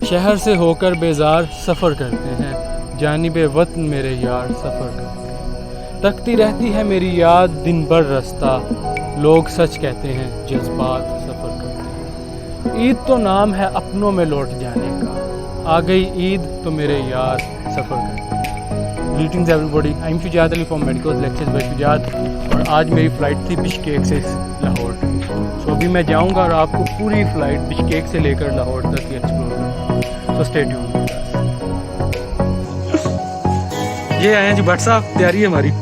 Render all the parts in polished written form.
शहर से होकर बेजार सफ़र करते हैं, जानिबे वतन मेरे यार सफ़र करते हैं। तकती रहती है मेरी याद दिन भर रास्ता, लोग सच कहते हैं जज्बात सफ़र करते हैं। ईद तो नाम है अपनों में लौट जाने का, आ गई ईद तो मेरे यार सफ़र करते हैं। Greetings everybody, I am Shujaat Ali from medical lectures bye Shujaat. और आज मेरी फ़्लाइट थी बिश्केक से लाहौर। सो अभी मैं जाऊंगा और आपको पूरी फ़्लाइट बिश्केक से लेकर लाहौर तक ही एक्सप्लोर करूँगा। So stay tuned. ये आए हैं जी भट्ट साहब, तैयारी है हमारी।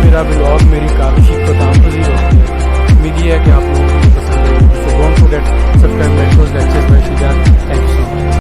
मेरा ब्लॉग मेरी काविशी को तामपजी होती है। उम्मीद है कि आप लोगों को पसंद आएगी। So don't forget subscribe my lectures bye Shujaat.